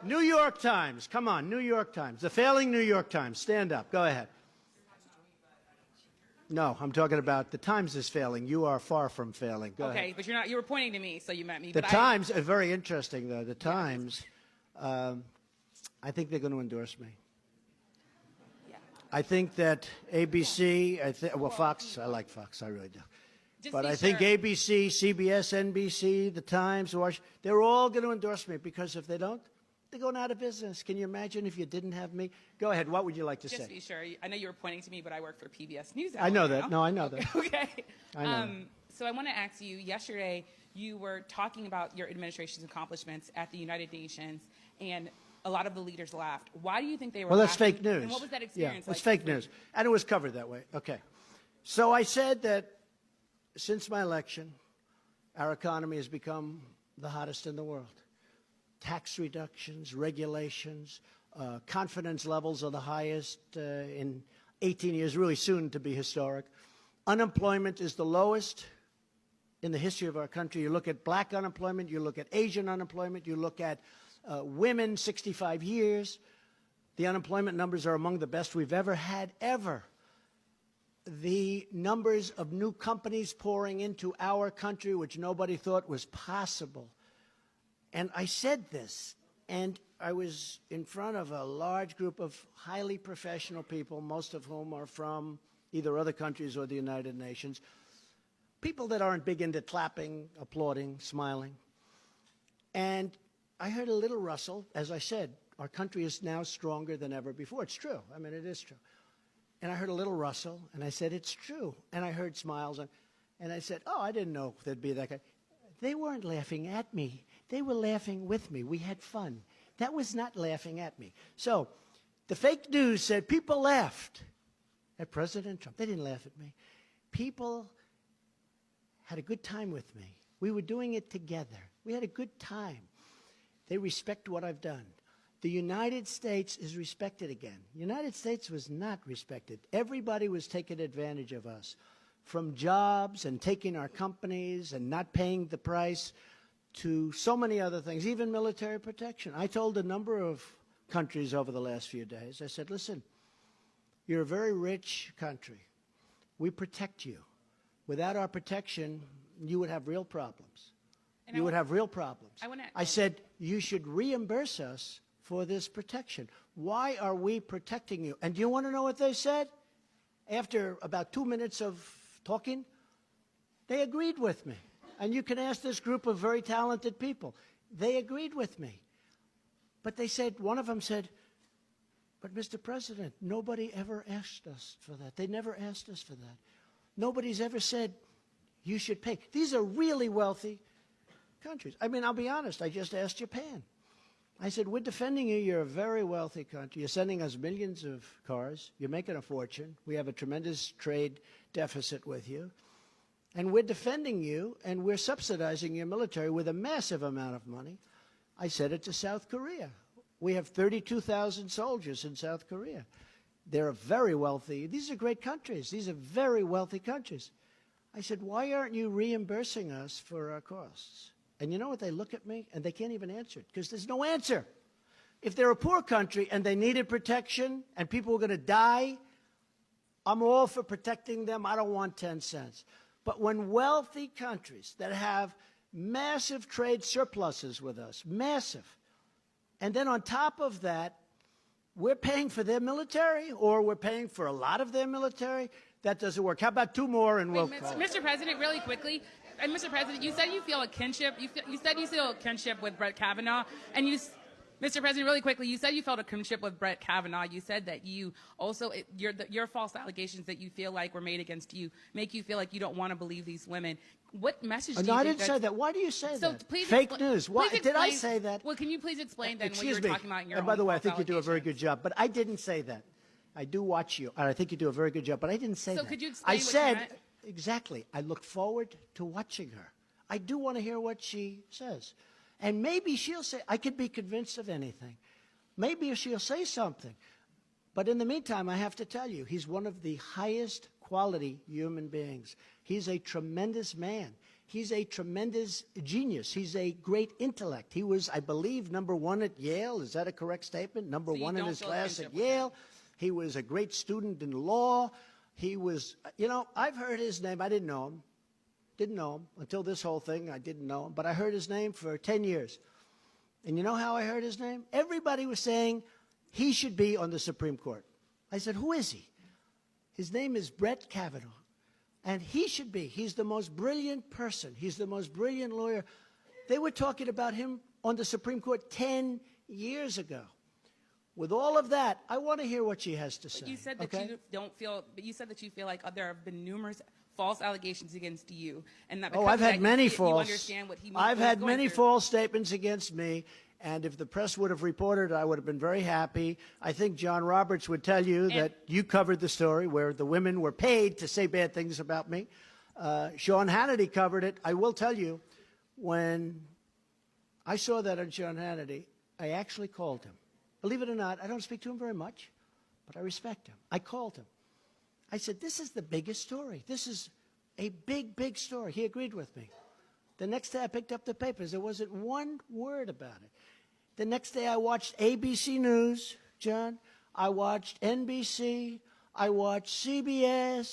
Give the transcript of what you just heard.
New York Times. Come on, New York Times. The failing New York Times. Stand up. Go ahead. No, I'm talking about the Times is failing. You are far from failing. Go ahead. Okay, but you're not. You were pointing to me, so you meant me. The but Times are very interesting, though. The Times, I think they're going to endorse me. Yeah. I think that ABC, well, Fox, I like Fox, I really do. But I think ABC, CBS, NBC, The Times, they're all going to endorse me because if they don't, they're going out of business. Can you imagine if you didn't have me? Go ahead. What would you like to say? Just to be sure, I know you were pointing to me, but I work for PBS News. I know that. No, I know that. Okay. I know that. So I want to ask you, yesterday you were talking about your administration's accomplishments at the United Nations, and a lot of the leaders laughed. Why do you think they were Well, that's laughing? fake news. And what was that experience like? It's fake news. And it was covered that way. Okay. So I said that since my election, our economy has become the hottest in the world. Tax reductions, regulations, confidence levels are the highest in 18 years, really soon to be historic. Unemployment is the lowest in the history of our country. You look at black unemployment, you look at Asian unemployment, you look at women 65 years. The unemployment numbers are among the best we've ever had, ever. The numbers of new companies pouring into our country, which nobody thought was possible. And I said this, and I was in front of a large group of highly professional people, most of whom are from either other countries or the United Nations, people that aren't big into clapping, applauding, smiling. And I heard a little rustle. As I said, our country is now stronger than ever before. It's true. I mean, it is true. And I heard a little rustle, and I said, it's true. And I heard smiles, and I said, oh, I didn't know there'd be that guy. They weren't laughing at me. They were laughing with me. We had fun. That was not laughing at me. So the fake news said people laughed at President Trump. They didn't laugh at me. People had a good time with me. We were doing it together. We had a good time. They respect what I've done. The United States is respected again. The United States was not respected. Everybody was taking advantage of us, from jobs and taking our companies and not paying the price to so many other things, even military protection. I told a number of countries over the last few days, I said, listen, you're a very rich country. We protect you. Without our protection, you would have real problems. And you would have real problems. I said, you should reimburse us for this protection. Why are we protecting you? And do you want to know what they said? After about 2 minutes of talking, they agreed with me. And you can ask this group of very talented people. They agreed with me. But they said, one of them said, but Mr. President, nobody ever asked us for that. They never asked us for that. Nobody's ever said, you should pay. These are really wealthy countries. I mean, I'll be honest, I just asked Japan. I said, we're defending you. You're a very wealthy country. You're sending us millions of cars. You're making a fortune. We have a tremendous trade deficit with you. And we're defending you, and we're subsidizing your military with a massive amount of money. I said it to South Korea. We have 32,000 soldiers in South Korea. They're very wealthy. These are great countries. These are very wealthy countries. I said, why aren't you reimbursing us for our costs? And you know what? They look at me, and they can't even answer it, because there's no answer. If they're a poor country and they needed protection and people were going to die, I'm all for protecting them. I don't want 10 cents. But when wealthy countries that have massive trade surpluses with us, massive, and then on top of that, we're paying for their military, or we're paying for a lot of their military, that doesn't work. How about 2 more and we'll call it? Mr. President, really quickly, and Mr. President, you said you feel a kinship. You said you feel a kinship with Brett Kavanaugh, and Mr. President, really quickly, you said you felt a kinship with Brett Kavanaugh. You said that you also, your false allegations that you feel like were made against you make you feel like you don't want to believe these women. What message do you think? No, I didn't say that. Why do you say that? Please fake news. Why did I say that? Well, can you please explain then what you were talking about in your And by the way, I think you do a very allegations? good job. But I didn't say that. I do watch you, and I think you do a very good job. But I didn't say that. So could you explain I what you said, meant? exactly, I look forward to watching her. I do want to hear what she says. And maybe she'll say, I could be convinced of anything. Maybe she'll say something. But in the meantime, I have to tell you, he's one of the highest quality human beings. He's a tremendous man. He's a tremendous genius. He's a great intellect. He was, I believe, #1 at Yale. Is that a correct statement? Number So you one in don't his feel class kinship at with him? Yale. He was a great student in law. He was, you know, I've heard his name. I didn't know him. Didn't know him until this whole thing. I didn't know him. But I heard his name for 10 years. And you know how I heard his name? Everybody was saying he should be on the Supreme Court. I said, who is he? His name is Brett Kavanaugh. And he should be. He's the most brilliant person. He's the most brilliant lawyer. They were talking about him on the Supreme Court 10 years ago. With all of that, I want to hear what she has to say. You said that okay? you don't feel, but you said that you feel like there have been numerous false allegations against you, and that Oh, because I've of that, had many you false. understand what he I've what he's had going many through. false statements against me, and if the press would have reported, I would have been very happy. I think John Roberts would tell you that you covered the story where the women were paid to say bad things about me. Sean Hannity covered it. I will tell you, when I saw that on Sean Hannity, I actually called him. Believe it or not, I don't speak to him very much, but I respect him. I called him. I said, this is the biggest story. This is a big, big story. He agreed with me. The next day I picked up the papers. There wasn't one word about it. The next day I watched ABC News, John. I watched NBC. I watched CBS.